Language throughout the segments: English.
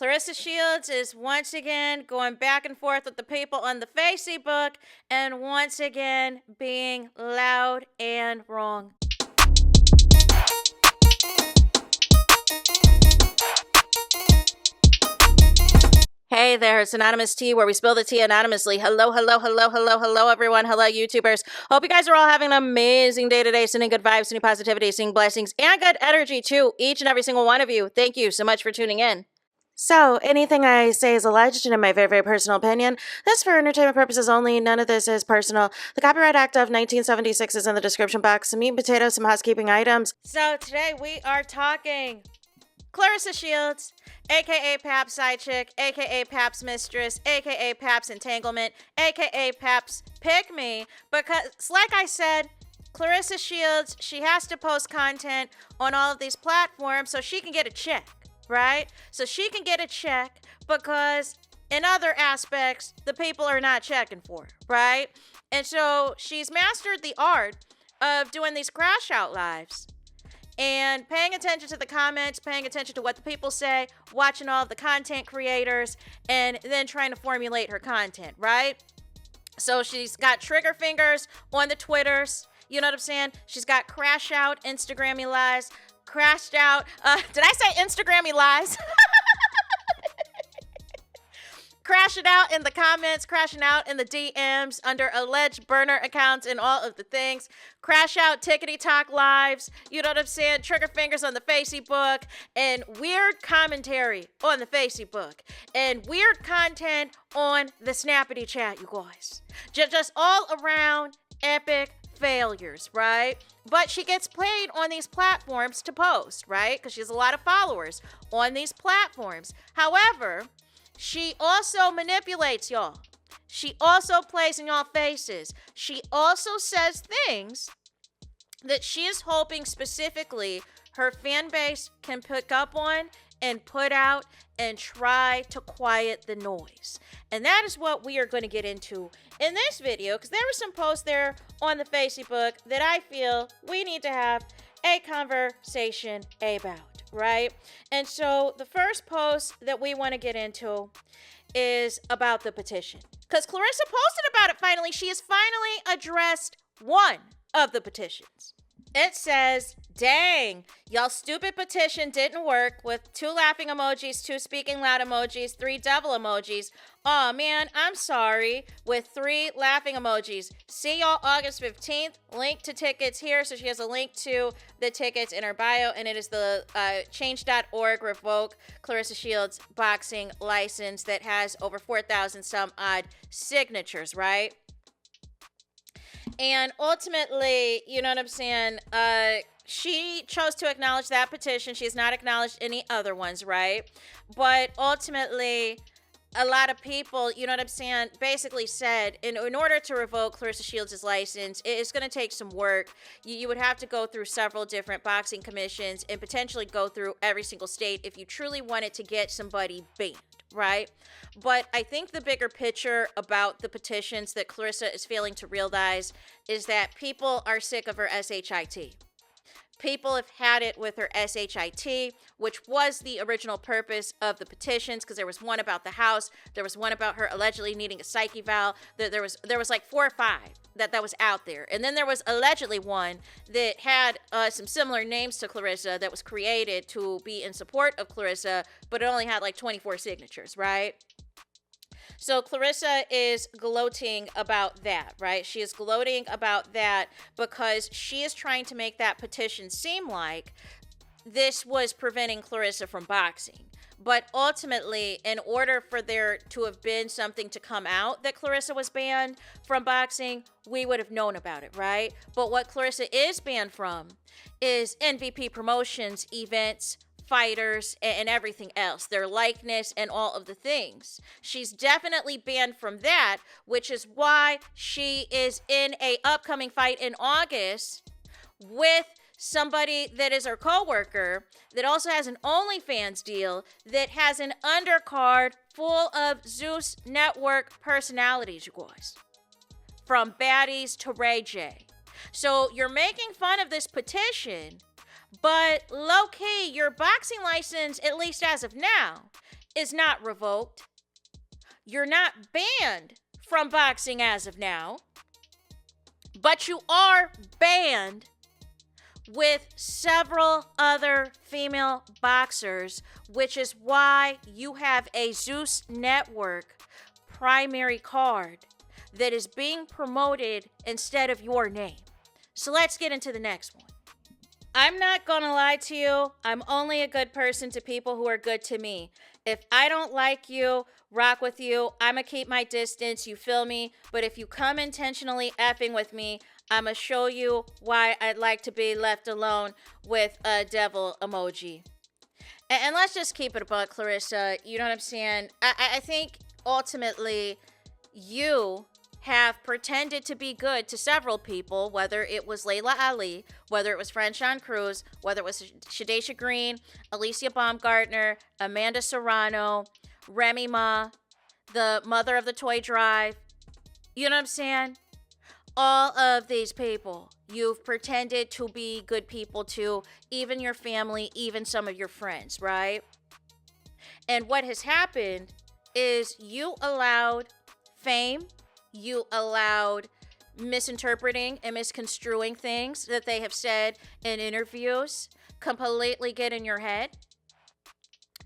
Claressa Shields is once again going back and forth with the people on the Facebook and once again being loud and wrong. Hey there, it's Anonymous Tea, where we spill the tea anonymously. Hello, everyone. Hello, YouTubers. Hope you guys are all having an amazing day today, sending good vibes, sending positivity, sending blessings, and good energy to each and every single one of you. Thank you so much for tuning in. So, anything I say is alleged and in my very, very personal opinion. This is for entertainment purposes only. None of this is personal. The Copyright Act of 1976 is in the description box. Some meat and potatoes, some housekeeping items. So, today we are talking Claressa Shields, a.k.a. Pap's side chick, a.k.a. Pap's mistress, a.k.a. Pap's entanglement, a.k.a. Pap's pick me. Because, like I said, Claressa Shields, she has to post content on all of these platforms so she can get a check. Right? So she can get a check because in other aspects, the people are not checking for her, right? And so she's mastered the art of doing these crash out lives and paying attention to the comments, paying attention to what the people say, watching all of the content creators, and then trying to formulate her content, right? So she's got trigger fingers on the Twitters, you know what I'm saying? She's got crash out Instagrammy lives, crashed out. Did I say Instagrammy lies? Crashing out in the comments, crashing out in the DMs under alleged burner accounts and all of the things. Crash out tickety talk lives. You know what I'm saying? Trigger fingers on the Facebook and weird commentary on the Facebook and weird content on the Snappity chat, you guys. Just all around epic failures, right? But she gets paid on these platforms to post, right? Because she has a lot of followers on these platforms. However, she also manipulates y'all. She also plays in y'all faces. She also says things that she is hoping specifically her fan base can pick up on and put out and try to quiet the noise. And that is what we are going to get into in this video, because there were some posts there on the Facebook that I feel we need to have a conversation about, right? And so the first post that we want to get into is about the petition. Because Claressa posted about it finally. She has finally addressed one of the petitions. It says, dang, y'all stupid petition didn't work with 2 laughing emojis, 2 speaking loud emojis, 3 devil emojis. Aw, man, I'm sorry, with 3 laughing emojis. See y'all August 15th. Link to tickets here. So she has a link to the tickets in her bio, and it is the change.org revoke Claressa Shields boxing license that has over 4,000 some odd signatures, right? And ultimately, you know what I'm saying, she chose to acknowledge that petition. She has not acknowledged any other ones, right? But ultimately, a lot of people, you know what I'm saying, basically said, in order to revoke Claressa Shields' license, it's going to take some work. You would have to go through several different boxing commissions and potentially go through every single state if you truly wanted to get somebody banned, right? But I think the bigger picture about the petitions that Claressa is failing to realize is that people are sick of her SHIT. People have had it with her SHIT, which was the original purpose of the petitions, because there was one about the house, there was one about her allegedly needing a psych eval, there was like 4 or 5 that was out there. And then there was allegedly one that had some similar names to Claressa that was created to be in support of Claressa, but it only had like 24 signatures, right? So Claressa is gloating about that, right? She is gloating about that because she is trying to make that petition seem like this was preventing Claressa from boxing. But ultimately, in order for there to have been something to come out that Claressa was banned from boxing, we would have known about it, right? But what Claressa is banned from is MVP promotions, events, fighters, and everything else, their likeness and all of the things. She's definitely banned from that, which is why she is in a upcoming fight in August with somebody that is her coworker that also has an OnlyFans deal that has an undercard full of Zeus Network personalities, you guys. From baddies to Ray J. So you're making fun of this petition, but low-key, your boxing license, at least as of now, is not revoked. You're not banned from boxing as of now, but you are banned with several other female boxers, which is why you have a Zeus Network primary card that is being promoted instead of your name. So let's get into the next one. I'm not gonna lie to you. I'm only a good person to people who are good to me. If I don't like you, rock with you, I'ma keep my distance, you feel me? But if you come intentionally effing with me, I'ma show you why I'd like to be left alone with a devil emoji. And let's just keep it about Claressa. You know what I'm saying? I think ultimately you have pretended to be good to several people, whether it was Layla Ali, whether it was Franchon Cruz, whether it was Shadesha Green, Alicia Baumgartner, Amanda Serrano, Remy Ma, the mother of the toy drive. You know what I'm saying? All of these people, you've pretended to be good people to, even your family, even some of your friends, right? And what has happened is you allowed fame, you allowed misinterpreting and misconstruing things that they have said in interviews completely get in your head.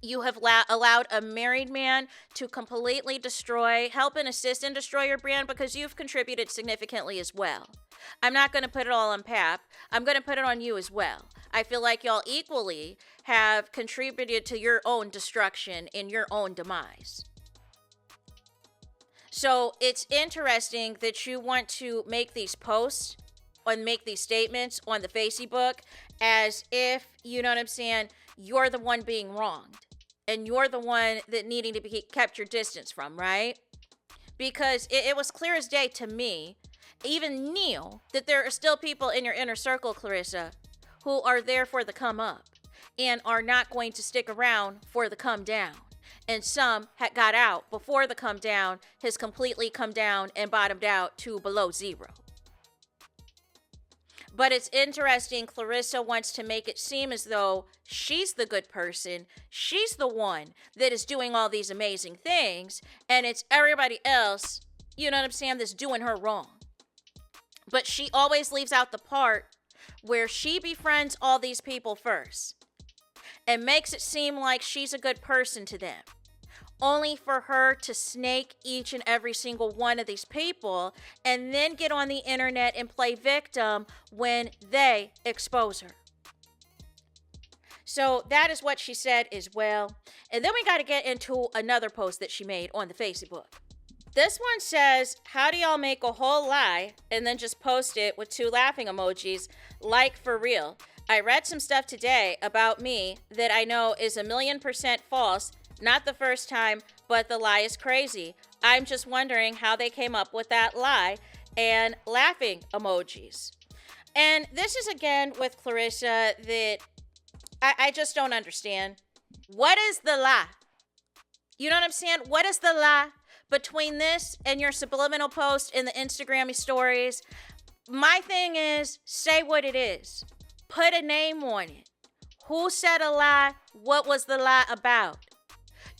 You have allowed a married man to completely destroy, help and assist and destroy your brand because you've contributed significantly as well. I'm not going to put it all on Pap. I'm going to put it on you as well. I feel like y'all equally have contributed to your own destruction and your own demise. So it's interesting that you want to make these posts and make these statements on the Facebook as if, you know what I'm saying, you're the one being wronged and you're the one that needing to be kept your distance from, right? Because it was clear as day to me, even Neil, that there are still people in your inner circle, Claressa, who are there for the come up and are not going to stick around for the come down. And some had got out before the come down has completely come down and bottomed out to below zero. But it's interesting, Claressa wants to make it seem as though she's the good person. She's the one that is doing all these amazing things. And it's everybody else, you know what I'm saying, that's doing her wrong. But she always leaves out the part where she befriends all these people first and makes it seem like she's a good person to them, only for her to snake each and every single one of these people and then get on the internet and play victim when they expose her. So that is what she said as well. And then we got to get into another post that she made on the Facebook. This one says, how do y'all make a whole lie and then just post it with 2 laughing emojis, like for real? I read some stuff today about me that I know is 1,000,000% false. Not the first time, but the lie is crazy. I'm just wondering how they came up with that lie and laughing emojis. And this is again with Claressa that I just don't understand. What is the lie? You know what I'm saying? What is the lie between this and your subliminal post in the Instagram stories? My thing is, say what it is. Put a name on it. Who said a lie? What was the lie about?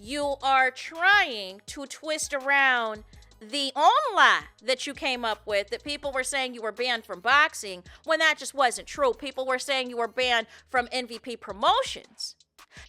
You are trying to twist around the own lie that you came up with, that people were saying you were banned from boxing, when that just wasn't true. People were saying you were banned from MVP promotions.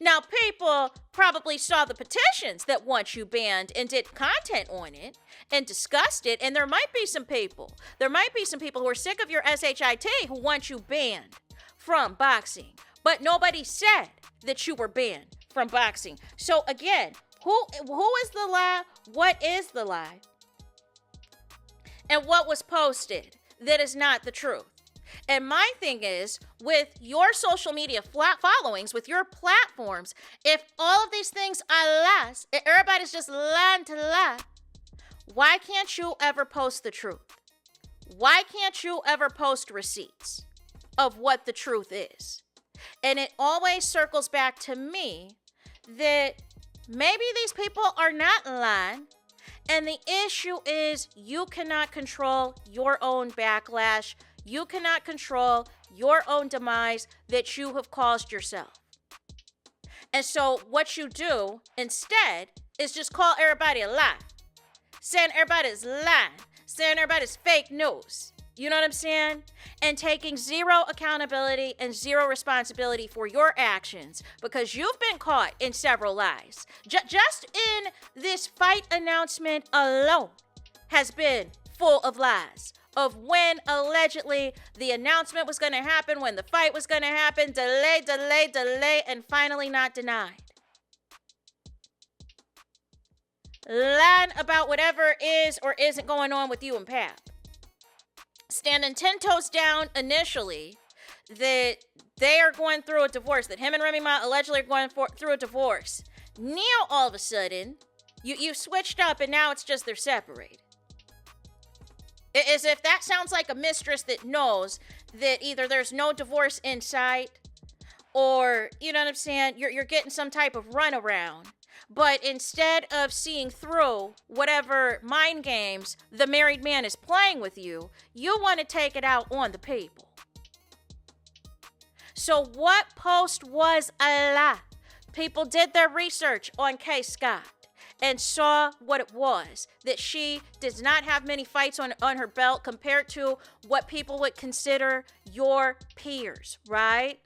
Now, people probably saw the petitions that want you banned and did content on it and discussed it, and there might be some people who are sick of your SHIT who want you banned from boxing, but nobody said that you were banned from boxing. So again, who is the lie? What is the lie? And what was posted that is not the truth? And my thing is, with your social media followings, with your platforms, if all of these things are lies, if everybody's just lying to lie, why can't you ever post the truth? Why can't you ever post receipts of what the truth is? And it always circles back to me that maybe these people are not lying. And the issue is you cannot control your own backlash. You cannot control your own demise that you have caused yourself. And so what you do instead is just call everybody a lie. Saying everybody's lying. Saying everybody's fake news. You know what I'm saying? And taking zero accountability and zero responsibility for your actions because you've been caught in several lies. Just in this fight announcement alone has been full of lies. Of when allegedly the announcement was going to happen, when the fight was going to happen, delay, and finally not denied. Lying about whatever is or isn't going on with you and Pap. Standing 10 toes down initially that they are going through a divorce, that him and Remy Ma allegedly are going through a divorce. Now, all of a sudden, you switched up and now it's just they're separated. As if that sounds like a mistress that knows that either there's no divorce in sight or, you know what I'm saying, you're getting some type of runaround. But instead of seeing through whatever mind games the married man is playing with you, you want to take it out on the people. So what post was a lie? People did their research on K. Scott and saw what it was, that she does not have many fights on her belt compared to what people would consider your peers, right?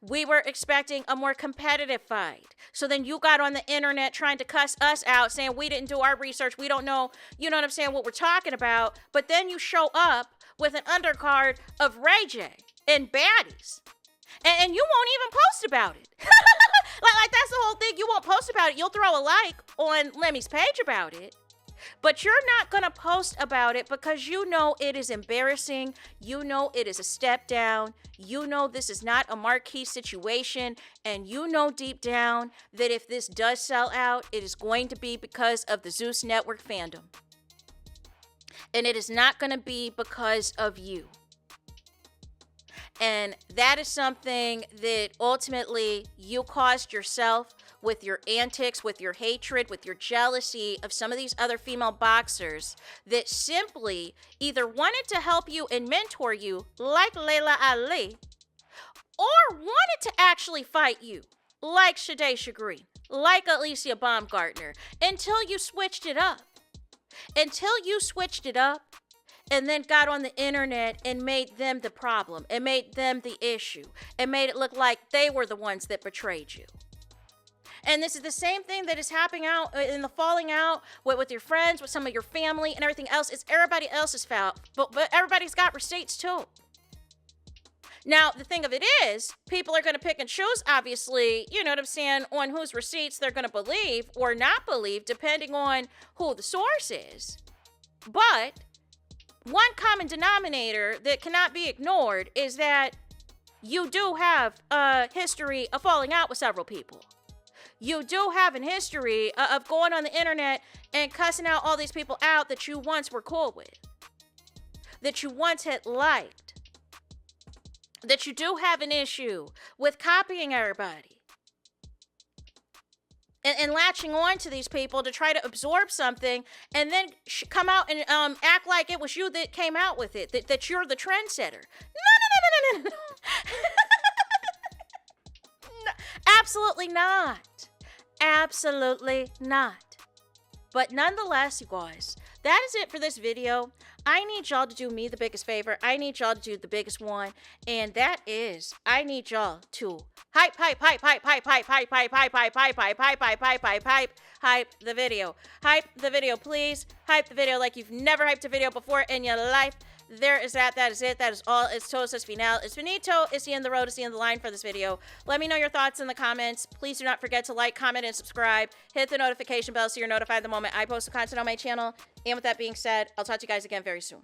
We were expecting a more competitive fight. So then you got on the internet trying to cuss us out, saying we didn't do our research. We don't know, you know what I'm saying, what we're talking about. But then you show up with an undercard of Ray J and baddies. And you won't even post about it. like that's the whole thing. You won't post about it. You'll throw a like on Lemmy's page about it. But you're not going to post about it because you know it is embarrassing. You know it is a step down. You know this is not a marquee situation. And you know deep down that if this does sell out, it is going to be because of the Zeus Network fandom. And it is not going to be because of you. And that is something that ultimately you caused yourself with your antics, with your hatred, with your jealousy of some of these other female boxers that simply either wanted to help you and mentor you like Layla Ali or wanted to actually fight you like Shade Shagreen, like Alicia Baumgartner, until you switched it up. Until you switched it up and then got on the internet and made them the problem and made them the issue and made it look like they were the ones that betrayed you. And this is the same thing that is happening out in the falling out with your friends, with some of your family and everything else. It's everybody else's fault, but everybody's got receipts too. Now, the thing of it is, people are going to pick and choose, obviously, you know what I'm saying, on whose receipts they're going to believe or not believe, depending on who the source is. But one common denominator that cannot be ignored is that you do have a history of falling out with several people. You do have a history of going on the internet and cussing out all these people out that you once were cool with, that you once had liked, that you do have an issue with copying everybody and latching on to these people to try to absorb something and then come out and act like it was you that came out with it, that you're the trendsetter. No. No, absolutely not. Absolutely not. But nonetheless, you guys, that is it for this video. I need y'all to do me the biggest favor. I need y'all to do the biggest one. And that is, I need y'all to hype the video. Hype the video, please. Hype the video like you've never hyped a video before in your life. There is that. That is it. That is all. It's todo, es final. It's finito. It's the end of the road. It's the end of the line for this video. Let me know your thoughts in the comments. Please do not forget to like, comment, and subscribe. Hit the notification bell so you're notified the moment I post the content on my channel. And with that being said, I'll talk to you guys again very soon.